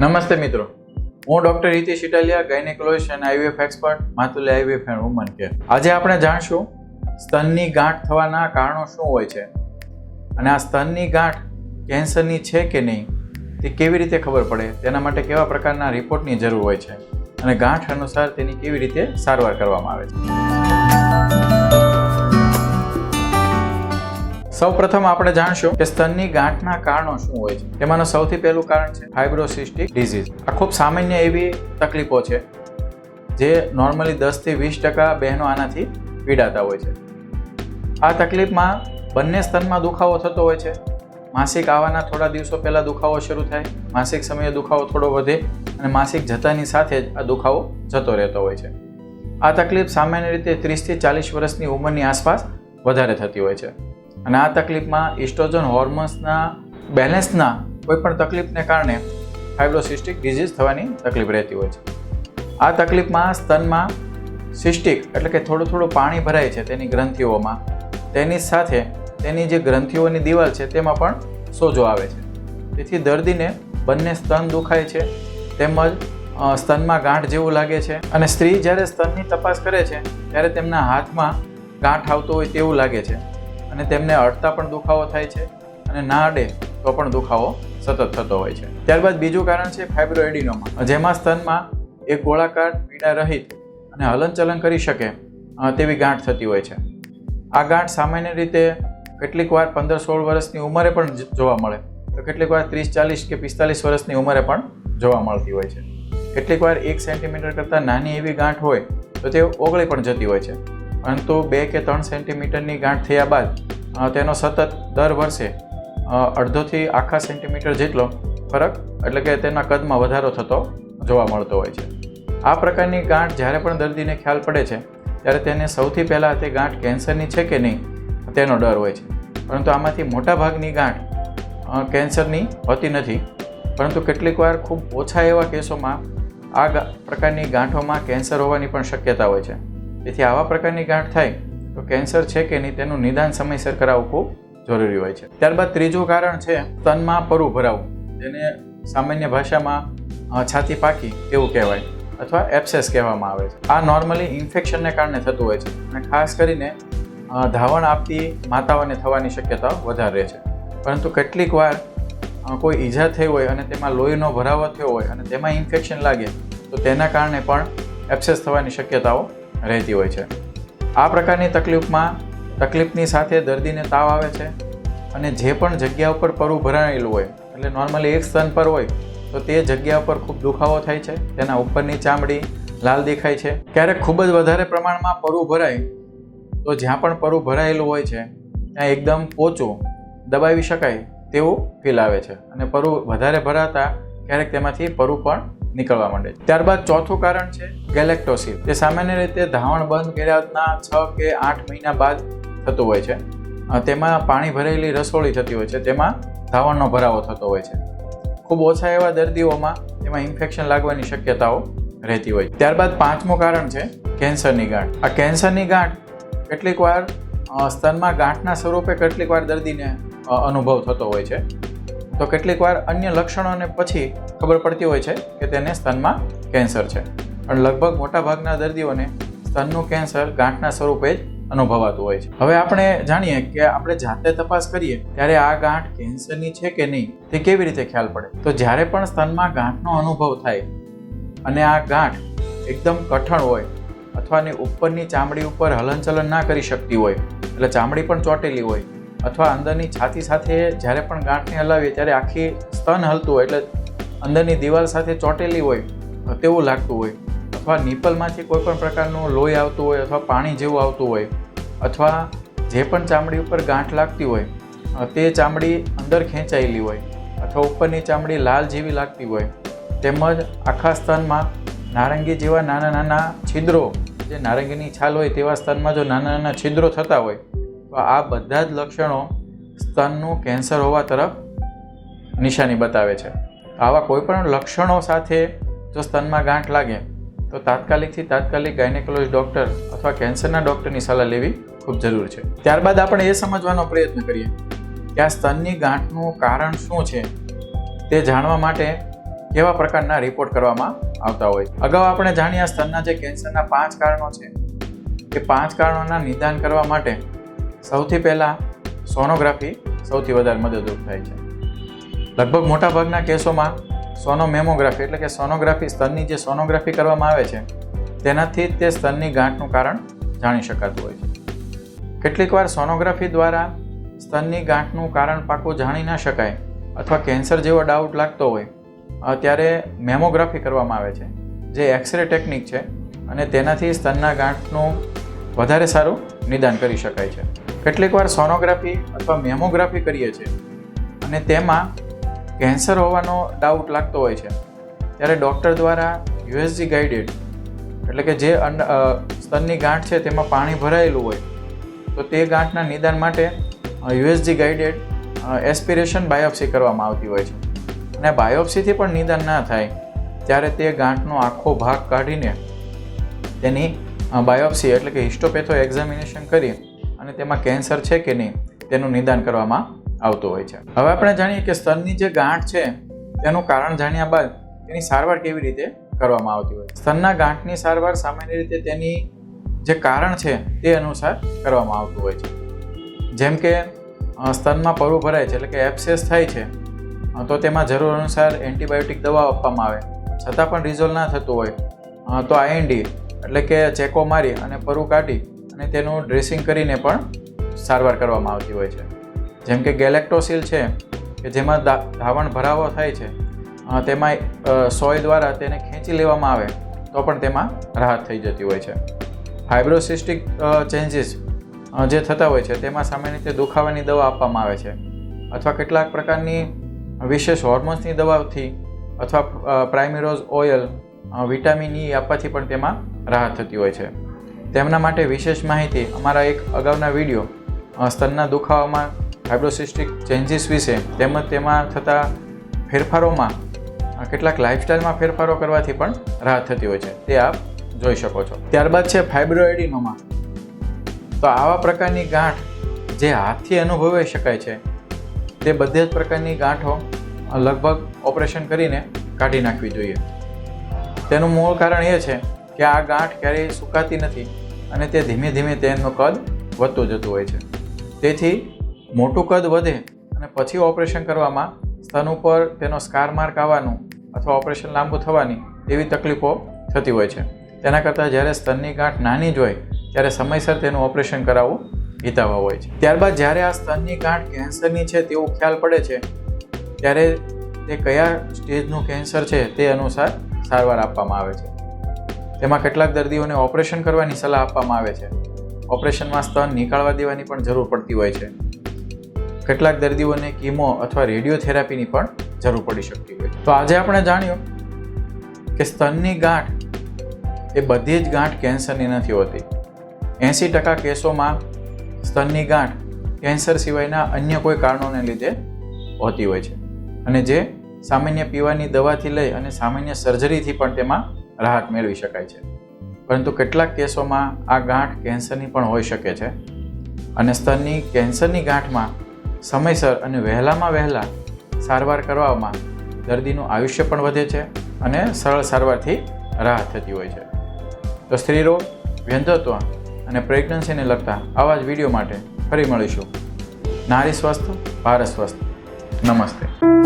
નમસ્તે મિત્રો, હું ડોક્ટર હિતેશ ઇટાલિયા, ગાયનેકોલોજિસ્ટ અને IVF expert, Matule IVF and woman care. આજે આપણે જાણશું સ્તનની ગાંઠ થવાના કારણો શું હોય છે અને આ સ્તનની ગાંઠ કેન્સરની છે કે નહીં તે કેવી રીતે ખબર પડે, તેના માટે કેવા પ્રકારના રિપોર્ટની જરૂર હોય છે અને ગાંઠ અનુસાર તેની કેવી રીતે સારવાર કરવામાં આવે છે. સૌપ્રથમ આપણે જાણશું કે સ્તનની ગાંઠના કારણો શું હોય છે. તેમાંનું સૌથી પહેલું કારણ છે ફાઇબ્રોસિસ્ટિક ડિઝીઝ. આ ખૂબ સામાન્ય એવી તકલીફો છે જે નોર્મલી 10 થી 20% બહેનો આનાથી પીડાતા હોય છે. આ તકલીફમાં બંને સ્તનમાં દુખાવો થતો હોય છે. માસિક આવવાના થોડા દિવસો પહેલાં દુખાવો શરૂ થાય, માસિક સમયે દુખાવો થોડો વધે અને માસિક જતાની સાથે જ આ દુખાવો જતો રહેતો હોય છે. આ તકલીફ સામાન્ય રીતે 30 થી 40 વર્ષની ઉંમરની આસપાસ વધારે થતી હોય છે અને આ તકલીફમાં ઇસ્ટ્રોજન હોર્મોન્સના બેલેન્સના કોઈપણ તકલીફને કારણે ફાઇબ્રોસિસ્ટિક ડિઝીઝ થવાની તકલીફ રહેતી હોય છે. આ તકલીફમાં સ્તનમાં સિસ્ટિક એટલે કે થોડું પાણી ભરાય છે તેની ગ્રંથિઓમાં, તેની સાથે તેની જે ગ્રંથિઓની દિવાલ છે તેમાં પણ સોજો આવે છે. તેથી દર્દીને બંને સ્તન દુખાય છે તેમજ સ્તનમાં ગાંઠ જેવું લાગે છે અને સ્ત્રી જ્યારે સ્તનની તપાસ કરે છે ત્યારે તેમના હાથમાં ગાંઠ આવતો હોય તેવું લાગે છે અને તેમને અડતા પણ દુખાવો થાય છે અને ના અડે તો પણ દુખાવો સતત થતો હોય છે. ત્યારબાદ બીજું કારણ છે ફાઇબ્રોએડિનોમા, જેમાં સ્તનમાં એક ગોળાકાર પીડા રહિત અને હલનચલન કરી શકે તેવી ગાંઠ થતી હોય છે. આ ગાંઠ સામાન્ય રીતે કેટલીક વાર 15-16 વર્ષની ઉંમરે પણ જોવા મળે તો કેટલીક વાર 30-40 કે 45 વર્ષની ઉંમરે પણ જોવા મળતી હોય છે. કેટલીક વાર 1 સેન્ટીમીટર કરતાં નાની એવી ગાંઠ હોય તો તે ઓગળી પણ જતી હોય છે, પરંતુ 2 કે 3 સેન્ટીમીટરની ગાંઠ થયા બાદ તેનો સતત દર વર્ષે અડધોથી આખા સેન્ટીમીટર જેટલો ફરક એટલે કે તેના કદમાં વધારો થતો જોવા મળતો હોય છે. આ પ્રકારની ગાંઠ જ્યારે પણ દર્દીને ખ્યાલ પડે છે ત્યારે તેને સૌથી પહેલાં તે ગાંઠ કેન્સરની છે કે નહીં તેનો ડર હોય છે. પરંતુ આમાંથી મોટાભાગની ગાંઠ કેન્સરની હોતી નથી, પરંતુ કેટલીક વાર ખૂબ ઓછા એવા કેસોમાં આ પ્રકારની ગાંઠોમાં કેન્સર હોવાની પણ શક્યતા હોય છે. તેથી આવા પ્રકારની ગાંઠ થાય તો કેન્સર છે કે નહીં તેનું નિદાન સમયસર કરાવવું ખૂબ જરૂરી હોય છે. ત્યારબાદ ત્રીજું કારણ છે સ્તનમાં પરુ ભરાવું, જેને સામાન્ય ભાષામાં છાતી પાકી એવું કહેવાય અથવા એબ્સેસ કહેવામાં આવે છે. આ નોર્મલી ઇન્ફેક્શનને કારણે થતું હોય છે અને ખાસ કરીને ધાવણ આપતી માતાઓને થવાની શક્યતા વધારે રહે છે. પરંતુ કેટલીક વાર કોઈ ઈજા થઈ હોય અને તેમાં લોહીનો ભરાવો થયો હોય અને તેમાં ઇન્ફેક્શન લાગે તો તેના કારણે પણ એબ્સેસ થવાની શક્યતાઓ રહેતી હોય છે. આ પ્રકારની તકલીફની સાથે દર્દીને તાવ આવે છે અને જે પણ જગ્યા ઉપર પરુ ભરાયેલું હોય એટલે નોર્મલી એક સ્તન પર હોય તો તે જગ્યા ઉપર ખૂબ દુખાવો થાય છે, તેના ઉપરની ચામડી લાલ દેખાય છે. ક્યારેક ખૂબ જ વધારે પ્રમાણમાં પરુ ભરાય તો જ્યાં પણ પરુ ભરાયેલું હોય છે ત્યાં એકદમ પોચું દબાવી શકાય તેવું ફીલ આવે છે અને પરુ વધારે ભરાતા ક્યારેક તેમાંથી પરુ પણ નીકળવા માંડે છે. ત્યારબાદ ચોથું કારણ છે ગેલેક્ટોસિસ. તે સામાન્ય રીતે ધાવણ બંધ કર્યાના 6 કે 8 મહિના બાદ થતું હોય છે. તેમાં પાણી ભરેલી રસોળી થતી હોય છે, તેમાં ધાવણનો ભરાવો થતો હોય છે. ખૂબ ઓછા એવા દર્દીઓમાં તેમાં ઇન્ફેક્શન લાગવાની શક્યતાઓ રહેતી હોય. ત્યારબાદ પાંચમું કારણ છે કેન્સરની ગાંઠ. આ કેન્સરની ગાંઠ કેટલીક વાર સ્તનમાં ગાંઠના સ્વરૂપે કેટલીક વાર દર્દીને અનુભવ થતો હોય છે, તો કેટલીક વાર અન્ય લક્ષણોને પછી ખબર પડતી હોય છે કે તેને સ્તનમાં કેન્સર છે. પણ લગભગ મોટાભાગના દર્દીઓને સ્તનનું કેન્સર ગાંઠના સ્વરૂપે જ અનુભવાતું હોય છે. હવે આપણે જાણીએ કે આપણે જાતે તપાસ કરીએ ત્યારે આ ગાંઠ કેન્સરની છે કે નહીં તે કેવી રીતે ખ્યાલ પડે. તો જ્યારે પણ સ્તનમાં ગાંઠનો અનુભવ થાય અને આ ગાંઠ એકદમ કઠણ હોય અથવા ઉપરની ચામડી ઉપર હલનચલન ના કરી શકતી હોય એટલે ચામડી પણ ચોટેલી હોય અથવા અંદરની છાતી સાથે જ્યારે પણ ગાંઠને હલાવીએ ત્યારે આખી સ્તન હલતું હોય એટલે અંદરની દિવાલ સાથે ચોટેલી હોય તેવું લાગતું હોય અથવા નિપલમાંથી કોઈ પણ પ્રકારનું લોહી આવતું હોય અથવા પાણી જેવું આવતું હોય અથવા જે પણ ચામડી ઉપર ગાંઠ લાગતી હોય તે ચામડી અંદર ખેંચાયેલી હોય અથવા ઉપરની ચામડી લાલ જેવી લાગતી હોય તેમજ આખા સ્તનમાં નારંગી જેવા નાના છિદ્રો, જે નારંગીની છાલ હોય તેવા સ્તનમાં જો નાના છિદ્રો થતા હોય તો આ બધા જ લક્ષણો સ્તનનું કેન્સર હોવા તરફ નિશાની બતાવે છે. આવા કોઈપણ લક્ષણો સાથે જો સ્તનમાં ગાંઠ લાગે તો તાત્કાલિક ગાયનેકોલોજિસ્ટ ડૉક્ટર અથવા કેન્સરના ડૉક્ટરની સલાહ લેવી ખૂબ જરૂર છે. ત્યારબાદ આપણે એ સમજવાનો પ્રયત્ન કરીએ કે આ સ્તનની ગાંઠનું કારણ શું છે તે જાણવા માટે કેવા પ્રકારના રિપોર્ટ કરવામાં આવતા હોય. અગાઉ આપણે જાણ્યા સ્તનના જે કેન્સરના 5 કારણો છે એ 5 કારણોના નિદાન કરવા માટે સૌથી પહેલાં સોનોગ્રાફી સૌથી વધારે મદદરૂપ થાય છે. લગભગ મોટાભાગના કેસોમાં સોનોમેમોગ્રાફી એટલે કે સોનોગ્રાફી સ્તનની જે સોનોગ્રાફી કરવામાં આવે છે તેનાથી જ તે સ્તનની ગાંઠનું કારણ જાણી શકાતું હોય છે. કેટલીક વાર સોનોગ્રાફી દ્વારા સ્તનની ગાંઠનું કારણ પાકું જાણી ના શકાય અથવા કેન્સર જેવો ડાઉટ લાગતો હોય ત્યારે મેમોગ્રાફી કરવામાં આવે છે, જે એક્સરે ટેકનિક છે અને તેનાથી સ્તનના ગાંઠનું વધારે સારું નિદાન કરી શકાય છે. કેટલીક વાર સોનોગ્રાફી અથવા મેમોગ્રાફી કરીએ છીએ અને તેમાં કેન્સર હોવાનો ડાઉટ લાગતો હોય છે ત્યારે ડૉક્ટર દ્વારા યુએસજી ગાઈડેડ એટલે કે જે સ્તનની ગાંઠ છે તેમાં પાણી ભરાયેલું હોય તો તે ગાંઠના નિદાન માટે યુએસજી ગાઈડેડ એસ્પિરેશન બાયોપ્સી કરવામાં આવતી હોય છે. અને બાયોપ્સીથી પણ નિદાન ના થાય ત્યારે તે ગાંઠનો આખો ભાગ કાઢીને તેની બાયોપ્સી એટલે કે હિસ્ટોપેથો એક્ઝામિનેશન કરી અને તેમાં કેન્સર છે કે નહીં તેનું નિદાન કરવામાં આવતું હોય છે. હવે આપણે જાણીએ કે સ્તનની જે ગાંઠ છે તેનું કારણ જાણ્યા બાદ તેની સારવાર કેવી રીતે કરવામાં આવતી હોય. સ્તનના ગાંઠની સારવાર સામાન્ય રીતે તેની જે કારણ છે તે અનુસાર કરવામાં આવતું હોય છે. જેમ કે સ્તનમાં પરુ ભરાય છે એટલે કે એબ્સેસ થાય છે તો તેમાં જરૂર અનુસાર એન્ટીબાયોટિક દવા આપવામાં આવે, છતાં પણ રિઝોલ્વ ના થતું હોય તો આઈએનડી એટલે કે ચેકો મારી અને પરુ કાઢી અને તેનું ડ્રેસિંગ કરીને પણ સારવાર કરવામાં આવતી હોય છે. જેમ કે ગેલેક્ટોસિલ છે કે જેમાં ધાવણ ભરાવો થાય છે તેમાં સોય દ્વારા તેને ખેંચી લેવામાં આવે તો પણ તેમાં રાહત થઈ જતી હોય છે. ફાઇબ્રોસિસ્ટિક ચેન્જીસ જે થતા હોય છે તેમાં સામાન્ય રીતે દુખાવાની દવા આપવામાં આવે છે અથવા કેટલાક પ્રકારની વિશેષ હોર્મોન્સની દવાથી અથવા પ્રાઇમરોઝ ઓઇલ, વિટામિન ઈ આપવાથી પણ તેમાં રાહત થતી હોય છે. તેમના માટે વિશેષ માહિતી અમારા એક અગાઉના વિડીયો સ્તનના દુખાવામાં ફાઇબ્રોસિસ્ટિક ચેન્જીસ વિશે તેમજ તેમાં થતા ફેરફારોમાં કેટલાક લાઇફસ્ટાઇલમાં ફેરફારો કરવાથી પણ રાહત થતી હોય છે તે આપ જોઈ શકો છો. ત્યારબાદ છે ફાઇબ્રોએડિનોમા. તો આવા પ્રકારની ગાંઠ જે હાથથી અનુભવી શકાય છે તે બધે જ પ્રકારની ગાંઠો લગભગ ઓપરેશન કરીને કાઢી નાખવી જોઈએ. તેનું મૂળ કારણ એ છે કે આ ગાંઠ ક્યારેય સુકાતી નથી અને તે ધીમે ધીમે તેનું કદ વધતું જતું હોય છે. તેથી મોટું કદ વધે અને પછી ઓપરેશન કરવામાં સ્તન ઉપર તેનો સ્કાર માર્ક આવવાનું અથવા ઓપરેશન લાંબુ થવાની એવી તકલીફો થતી હોય છે. તેના કરતાં જ્યારે સ્તનની ગાંઠ નાની જ હોય ત્યારે સમયસર તેનું ઓપરેશન કરાવવું હિતાવહ હોય છે. ત્યારબાદ જ્યારે આ સ્તનની ગાંઠ કેન્સરની છે તેવું ખ્યાલ પડે છે ત્યારે તે કયા સ્ટેજનું કેન્સર છે તે અનુસાર સારવાર આપવામાં આવે છે. તેમાં કેટલાક દર્દીઓને ઓપરેશન કરવાની સલાહ આપવામાં આવે છે. ઓપરેશનમાં સ્તન નીકાળવા દેવાની પણ જરૂર પડતી હોય છે. કેટલાક દર્દીઓને કીમો અથવા રેડિયોથેરાપીની પણ જરૂર પડી શકતી હોય. તો આજે આપણે જાણ્યું કે સ્તનની ગાંઠ એ બધી જ ગાંઠ કેન્સરની નથી હોતી. 80% કેસોમાં સ્તનની ગાંઠ કેન્સર સિવાયના અન્ય કોઈ કારણોને લીધે હોતી હોય છે અને જે સામાન્ય પીવાની દવાથી લઈ અને સામાન્ય સર્જરીથી પણ તેમાં રાહત મેળવી શકાય છે. પરંતુ કેટલાક કેસોમાં આ ગાંઠ કેન્સરની પણ હોઈ શકે છે અને સ્તનની કેન્સરની ગાંઠમાં સમયસર અને વહેલામાં વહેલા સારવાર કરવામાં દર્દીનું આયુષ્ય પણ વધે છે અને સરળ સારવારથી રાહત થતી હોય છે. તો સ્ત્રીરોગ, વ્યંધત્વ અને પ્રેગ્નન્સીને લગતા આવા જ વિડીયો માટે ફરી મળીશું. નારી સ્વસ્થ, ભારત સ્વસ્થ. નમસ્તે.